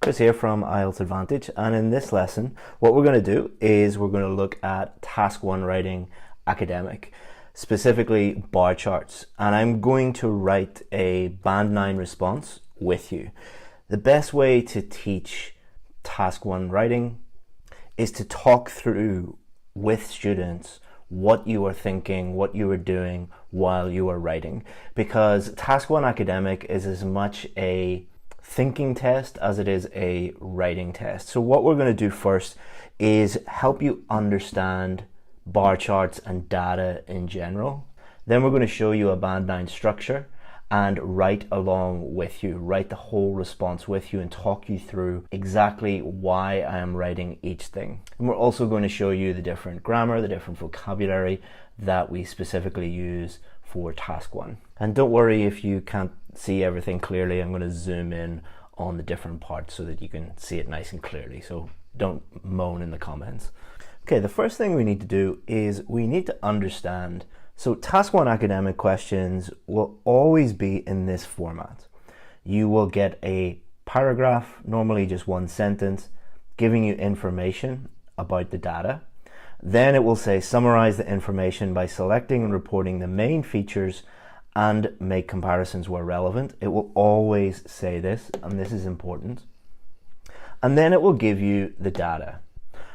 Chris here from IELTS Advantage, and in this lesson what we're going to do is we're going to look at Task 1 Writing Academic, specifically bar charts, and I'm going to write a Band 9 response with you. The best way to teach Task 1 Writing is to talk through with students what you are thinking, what you are doing while you are writing, because Task 1 Academic is as much a thinking test as it is a writing test. So what we're going to do first is help you understand bar charts and data in general. Then we're going to show you a Band 9 structure and write along with you, write the whole response with you and talk you through exactly why I am writing each thing. And we're also going to show you the different grammar, the different vocabulary that we specifically use for Task 1. And don't worry if you can't see everything clearly. I'm going to zoom in on the different parts so that you can see it nice and clearly. So don't moan in the comments. Okay, the first thing we need to do is we need to understand. So Task 1 academic questions will always be in this format. You will get a paragraph, normally just one sentence, giving you information about the data. Then it will say summarize the information by selecting and reporting the main features and make comparisons where relevant. It will always say this, and this is important. And then it will give you the data.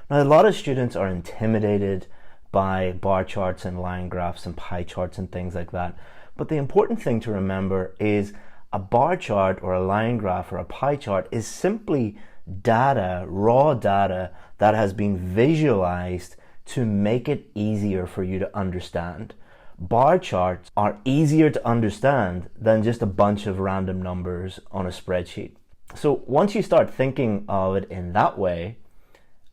Now, a lot of students are intimidated by bar charts and line graphs and pie charts and things like that. But the important thing to remember is a bar chart or a line graph or a pie chart is simply data, raw data that has been visualized to make it easier for you to understand. Bar charts are easier to understand than just a bunch of random numbers on a spreadsheet. So once you start thinking of it in that way,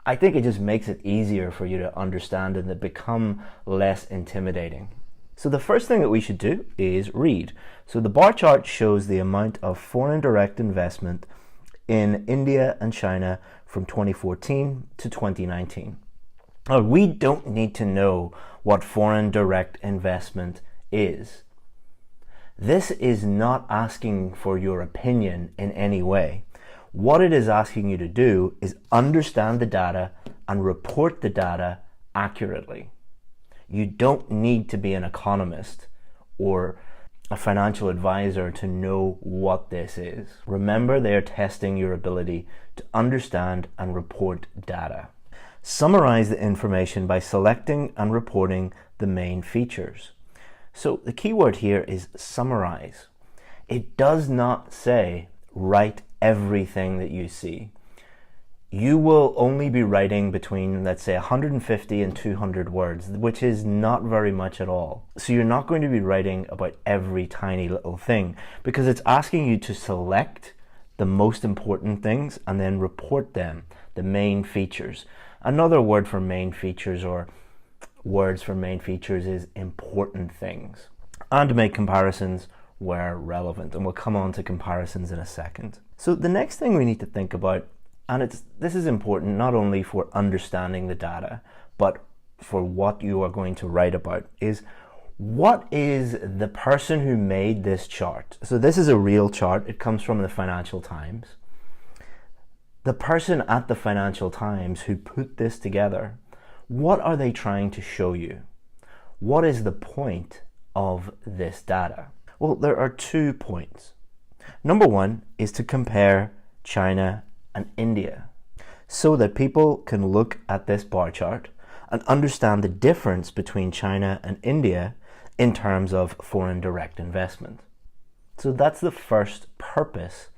I think it just makes it easier for you to understand and to become less intimidating. So the first thing that we should do is read. So the bar chart shows the amount of foreign direct investment in India and China from 2014 to 2019. Now, we don't need to know what foreign direct investment is. This is not asking for your opinion in any way. What it is asking you to do is understand the data and report the data accurately. You don't need to be an economist or a financial advisor to know what this is. Remember, they are testing your ability to understand and report data. Summarize the information by selecting and reporting the main features. So the key word here is summarize. It does not say write everything that you see. You will only be writing between, let's say, 150 and 200 words, which is not very much at all. So you're not going to be writing about every tiny little thing because it's asking you to select the most important things and then report them, the main features. Another word for main features or words for main features is important things, and make comparisons where relevant. And we'll come on to comparisons in a second. So the next thing we need to think about, and this is important not only for understanding the data, but for what you are going to write about, is what is the person who made this chart? So this is a real chart. It comes from the Financial Times. The person at the Financial Times who put this together, what are they trying to show you? What is the point of this data? Well, there are 2 points. Number one is to compare China and India so that people can look at this bar chart and understand the difference between China and India in terms of foreign direct investment. So that's the first purpose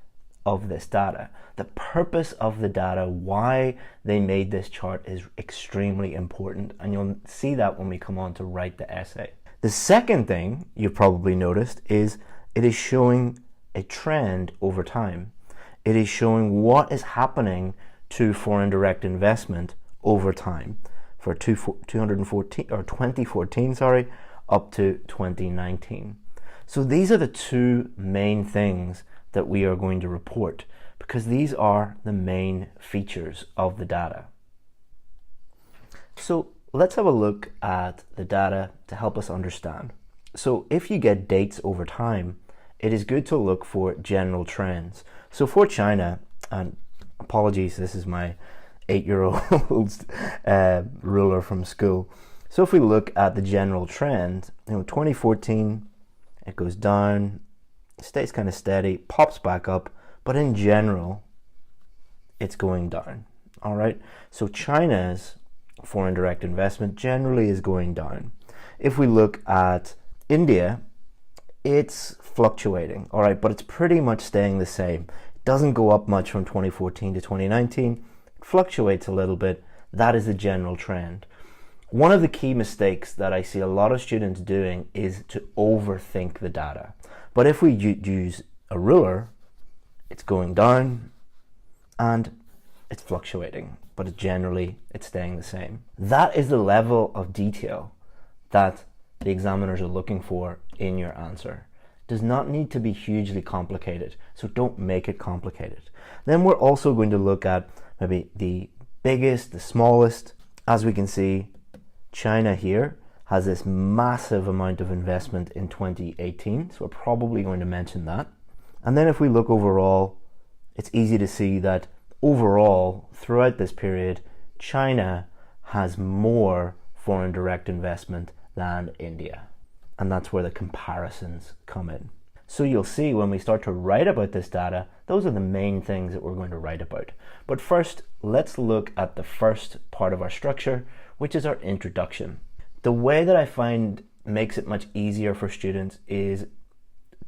of this data. The purpose of the data, why they made this chart, is extremely important, and you'll see that when we come on to write the essay. The second thing you've probably noticed is it is showing a trend over time. It is showing what is happening to foreign direct investment over time for 2014 up to 2019. So these are the 2 main things that we are going to report, because these are the main features of the data. So let's have a look at the data to help us understand. So if you get dates over time, it is good to look for general trends. So for China, and Apologies, this is my 8-year-old's ruler from school. So if we look at the general trend, 2014, it goes down, stays kind of steady, pops back up, but in general, it's going down. All right. So China's foreign direct investment generally is going down. If we look at India, it's fluctuating. All right, but it's pretty much staying the same. It doesn't go up much from 2014 to 2019. It fluctuates a little bit. That is the general trend. One of the key mistakes that I see a lot of students doing is to overthink the data. But if we use a ruler, it's going down and it's fluctuating, but it's staying the same. That is the level of detail that the examiners are looking for in your answer. It does not need to be hugely complicated, so don't make it complicated. Then we're also going to look at maybe the biggest, the smallest. As we can see, China here has this massive amount of investment in 2018, so we're probably going to mention that. And then if we look overall, it's easy to see that overall, throughout this period, China has more foreign direct investment than India. And that's where the comparisons come in. So you'll see when we start to write about this data, those are the main things that we're going to write about. But first, let's look at the first part of our structure, which is our introduction. The way that I find makes it much easier for students is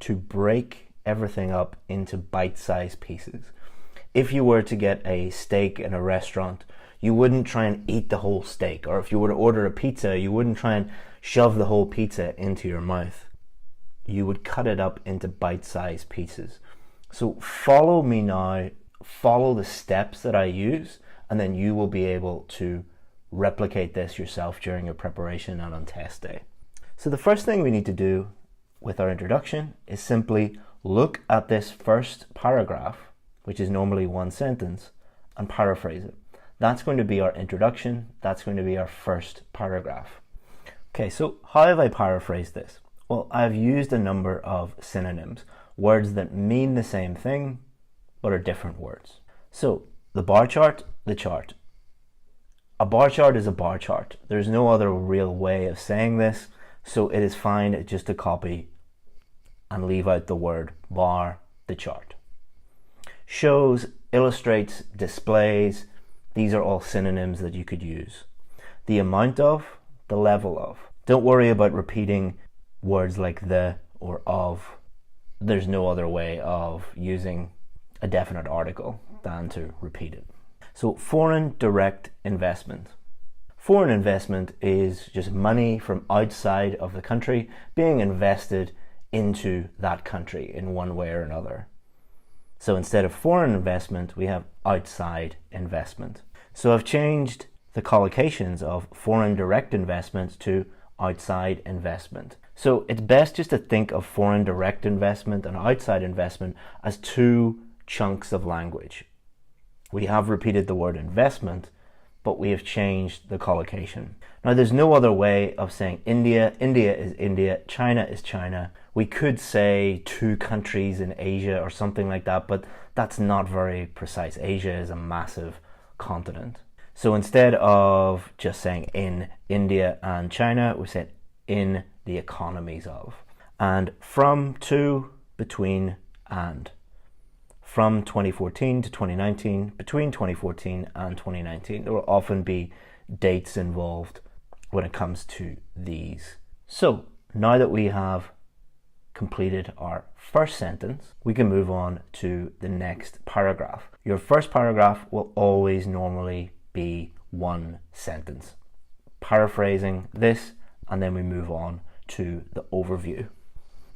to break everything up into bite-sized pieces. If you were to get a steak in a restaurant, you wouldn't try and eat the whole steak. Or if you were to order a pizza, you wouldn't try and shove the whole pizza into your mouth. You would cut it up into bite-sized pieces. So follow me now, follow the steps that I use, and then you will be able to replicate this yourself during your preparation and on test day. So the first thing we need to do with our introduction is simply look at this first paragraph, which is normally one sentence, and paraphrase it. That's going to be our introduction. That's going to be our first paragraph. Okay, so how have I paraphrased this? Well, I've used a number of synonyms, words that mean the same thing, but are different words. So the bar chart, the chart. A bar chart is a bar chart. There's no other real way of saying this, so it is fine just to copy and leave out the word bar, the chart. Shows, illustrates, displays, these are all synonyms that you could use. The amount of, the level of. Don't worry about repeating words like the or of. There's no other way of using a definite article than to repeat it. So foreign direct investment. Foreign investment is just money from outside of the country being invested into that country in one way or another. So instead of foreign investment, we have outside investment. So I've changed the collocations of foreign direct investment to outside investment. So it's best just to think of foreign direct investment and outside investment as two chunks of language. We have repeated the word investment, but we have changed the collocation. Now there's no other way of saying India. India is India, China is China. We could say two countries in Asia or something like that, but that's not very precise. Asia is a massive continent. So instead of just saying in India and China, we said in the economies of. And from, to, between, and. From 2014 to 2019, between 2014 and 2019. There will often be dates involved when it comes to these. So now that we have completed our first sentence, we can move on to the next paragraph. Your first paragraph will always normally be one sentence. Paraphrasing this, and then we move on to the overview.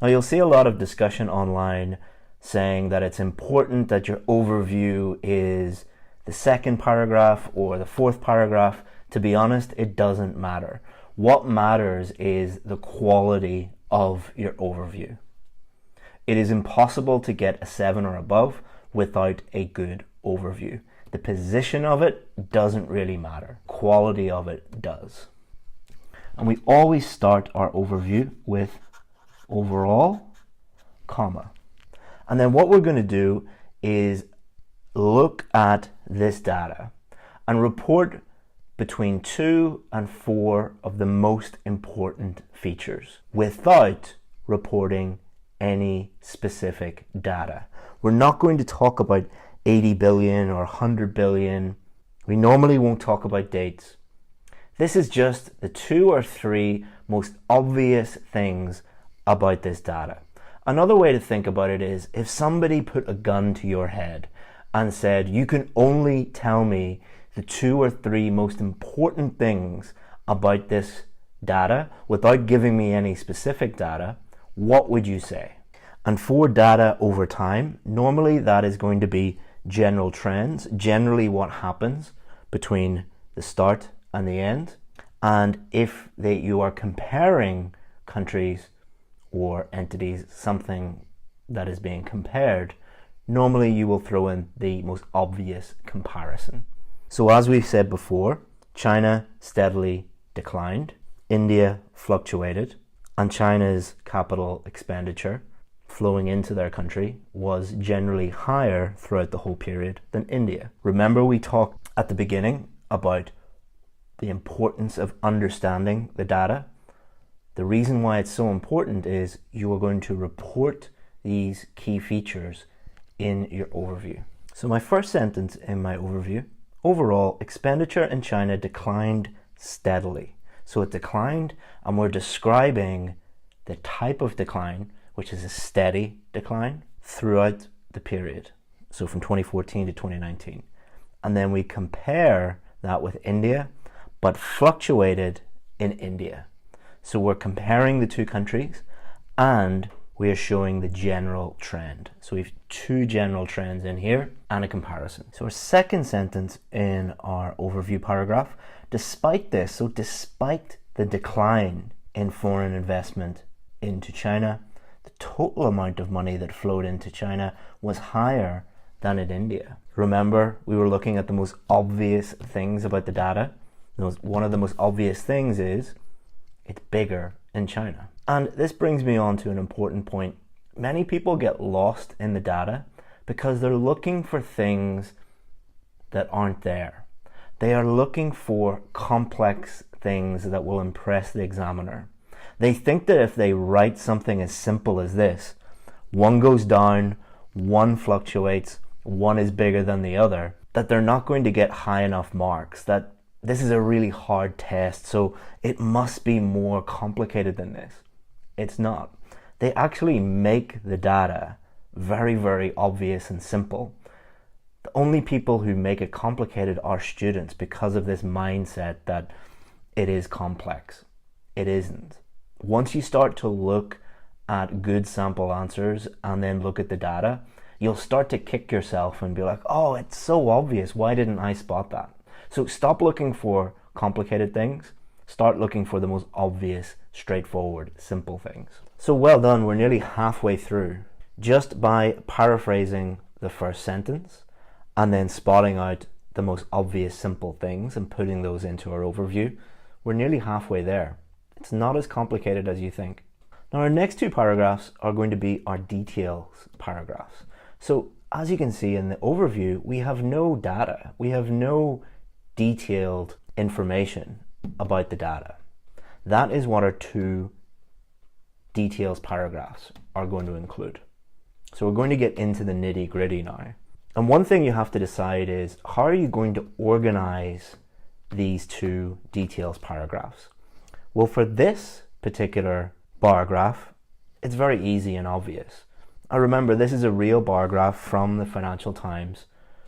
Now you'll see a lot of discussion online saying that it's important that your overview is the second paragraph or the fourth paragraph. To be honest, it doesn't matter. What matters is the quality of your overview. It is impossible to get a 7 or above without a good overview. The position of it doesn't really matter. Quality of it does. And we always start our overview with overall, comma. And then what we're going to do is look at this data and report between 2 and 4 of the most important features without reporting any specific data. We're not going to talk about 80 billion or 100 billion. We normally won't talk about dates. This is just the 2 or 3 most obvious things about this data. Another way to think about it is if somebody put a gun to your head and said, you can only tell me the 2 or 3 most important things about this data without giving me any specific data, what would you say? And for data over time, normally that is going to be general trends, generally what happens between the start and the end. And if you are comparing countries or entities, something that is being compared, normally you will throw in the most obvious comparison. So as we've said before, China steadily declined, India fluctuated, and China's capital expenditure flowing into their country was generally higher throughout the whole period than India. Remember, we talked at the beginning about the importance of understanding the data. The reason why it's so important is you are going to report these key features in your overview. So my first sentence in my overview, overall expenditure in China declined steadily. So it declined, and we're describing the type of decline, which is a steady decline throughout the period. So from 2014 to 2019. And then we compare that with India, but fluctuated in India. So we're comparing the 2 countries and we are showing the general trend. So we have 2 general trends in here and a comparison. So our second sentence in our overview paragraph, despite the decline in foreign investment into China, the total amount of money that flowed into China was higher than in India. Remember, we were looking at the most obvious things about the data. One of the most obvious things is it's bigger in China. And this brings me on to an important point. Many people get lost in the data because they're looking for things that aren't there. They are looking for complex things that will impress the examiner. They think that if they write something as simple as this, one goes down, one fluctuates, one is bigger than the other, that they're not going to get high enough marks, that this is a really hard test, so it must be more complicated than this. It's not. They actually make the data very, very obvious and simple. The only people who make it complicated are students because of this mindset that it is complex. It isn't. Once you start to look at good sample answers and then look at the data, you'll start to kick yourself and be like, oh, it's so obvious. Why didn't I spot that? So stop looking for complicated things. Start looking for the most obvious, straightforward, simple things. So well done. We're nearly halfway through. Just by paraphrasing the first sentence and then spotting out the most obvious, simple things and putting those into our overview, we're nearly halfway there. It's not as complicated as you think. Now our next 2 paragraphs are going to be our details paragraphs. So as you can see in the overview, we have no data. We have no detailed information about the data. That is what our 2 details paragraphs are going to include. So we're going to get into the nitty-gritty now. And one thing you have to decide is, how are you going to organize these 2 details paragraphs? Well, for this particular bar graph, it's very easy and obvious. Now remember, this is a real bar graph from the Financial Times,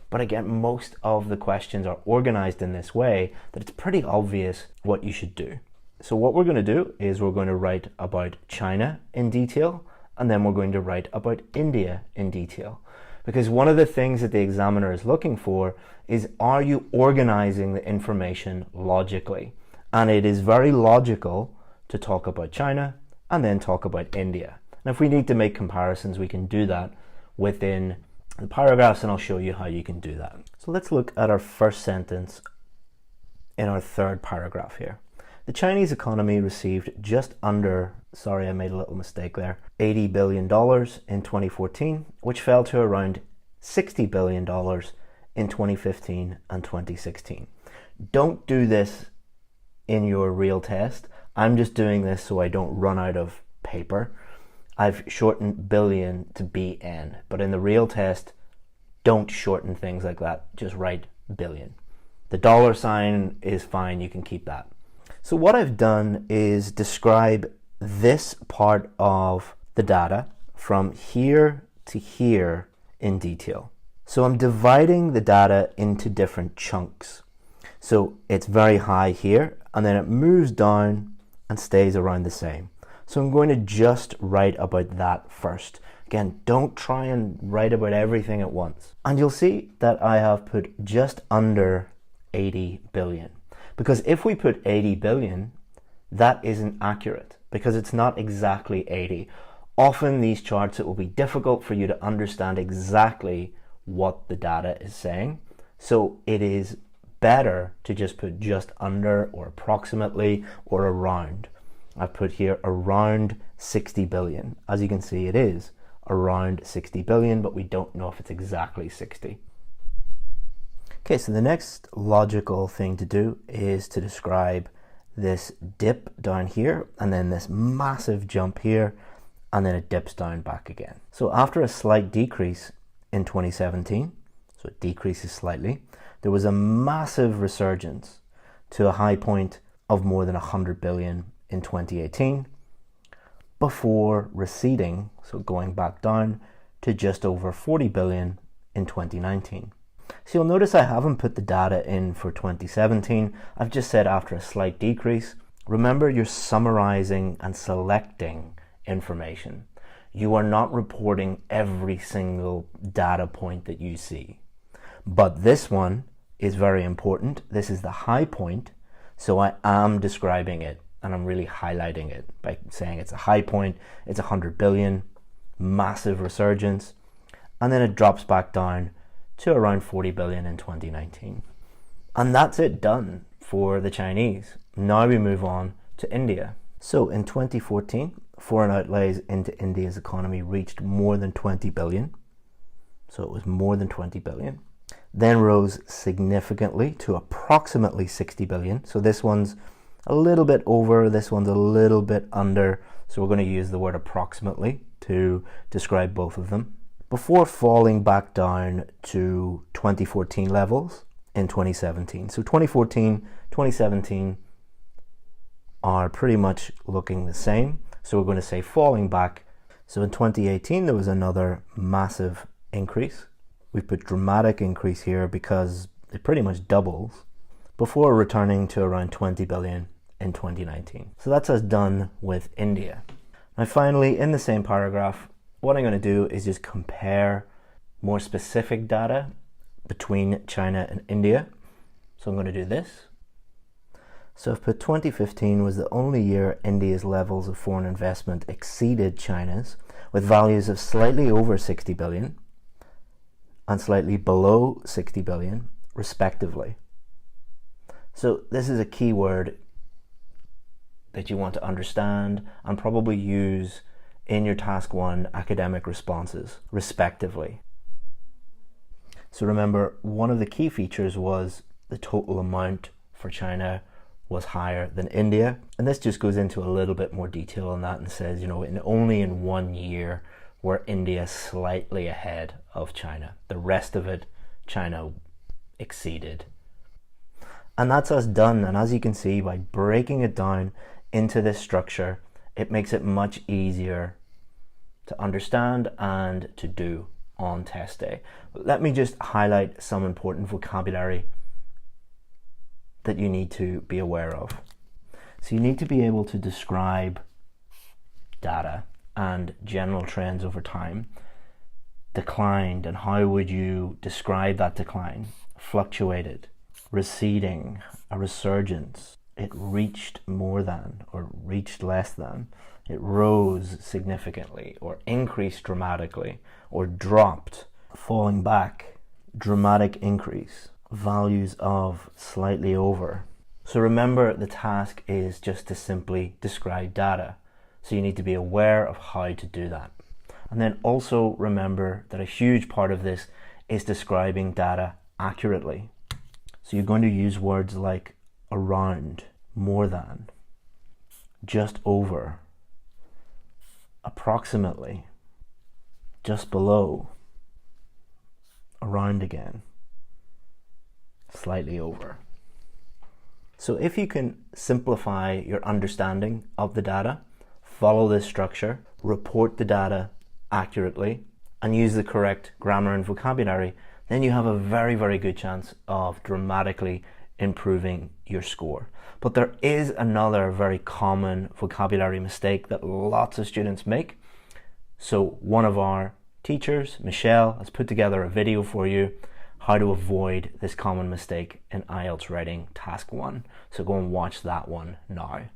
but again, most of the questions are organized in this way that it's pretty obvious what you should do. So what we're going to do is we're going to write about China in detail, and then we're going to write about India in detail. Because one of the things that the examiner is looking for is, are you organizing the information logically? And it is very logical to talk about China and then talk about India. And if we need to make comparisons, we can do that within the paragraphs, and I'll show you how you can do that. So let's look at our first sentence in our 3rd paragraph here. The Chinese economy received just under, sorry, I made a little mistake there, $80 billion in 2014, which fell to around $60 billion in 2015 and 2016. Don't do this in your real test. I'm just doing this so I don't run out of paper. I've shortened billion to BN, but in the real test, don't shorten things like that. Just write billion. The dollar sign is fine, you can keep that. So what I've done is describe this part of the data from here to here in detail. So I'm dividing the data into different chunks. So it's very high here, and then it moves down and stays around the same. So I'm going to just write about that first. Again, don't try and write about everything at once. And you'll see that I have put just under 80 billion. Because if we put 80 billion, that isn't accurate because it's not exactly 80. Often these charts, it will be difficult for you to understand exactly what the data is saying. So it is better to just put just under or approximately or around. I've put here around 60 billion. As you can see, it is around 60 billion, but we don't know if it's exactly 60. Okay, so the next logical thing to do is to describe this dip down here and then this massive jump here, and then it dips down back again. So after a slight decrease in 2017, so it decreases slightly, there was a massive resurgence to a high point of more than 100 billion in 2018 before receding, so going back down to just over 40 billion in 2019. So you'll notice I haven't put the data in for 2017. I've just said after a slight decrease. Remember, you're summarizing and selecting information. You are not reporting every single data point that you see. But this one is very important. This is the high point, so I am describing it and I'm really highlighting it by saying it's a high point, it's 100 billion, massive resurgence, and then it drops back down to around 40 billion in 2019. And that's it, done for the Chinese. Now we move on to India. So in 2014, foreign outlays into India's economy reached more than 20 billion. So it was more than 20 billion. Then rose significantly to approximately 60 billion. So this one's a little bit over, this one's a little bit under. So we're going to use the word approximately to describe both of them, before falling back down to 2014 levels in 2017. So 2014, 2017 are pretty much looking the same. So we're going to say falling back. So in 2018, there was another massive increase. We put dramatic increase here because it pretty much doubles before returning to around 20 billion in 2019. So that's us done with India. Now finally, in the same paragraph, what I'm going to do is just compare more specific data between China and India. So I'm going to do this. So I've put 2015 was the only year India's levels of foreign investment exceeded China's, with values of slightly over 60 billion and slightly below 60 billion, respectively. So this is a key word that you want to understand and probably use in your task 1 academic responses, respectively. So remember, one of the key features was the total amount for China was higher than India. And this just goes into a little bit more detail on that and says, only in 1 year were India slightly ahead of China. The rest of it, China exceeded. And that's us done. And as you can see, by breaking it down into this structure, it makes it much easier to understand and to do on test day. Let me just highlight some important vocabulary that you need to be aware of. So you need to be able to describe data and general trends over time. Declined, and how would you describe that decline? Fluctuated, receding, a resurgence. It reached more than or reached less than. It rose significantly or increased dramatically or dropped, falling back, dramatic increase, values of slightly over. So remember, the task is just to simply describe data. So you need to be aware of how to do that. And then also remember that a huge part of this is describing data accurately. So you're going to use words like around, more than, just over, approximately, just below, around again, slightly over. So if you can simplify your understanding of the data, follow this structure, report the data accurately, and use the correct grammar and vocabulary, then you have a very, very good chance of dramatically improving your score. But there is another very common vocabulary mistake that lots of students make. So one of our teachers, Michelle, has put together a video for you how to avoid this common mistake in IELTS Writing Task 1. So go and watch that one now.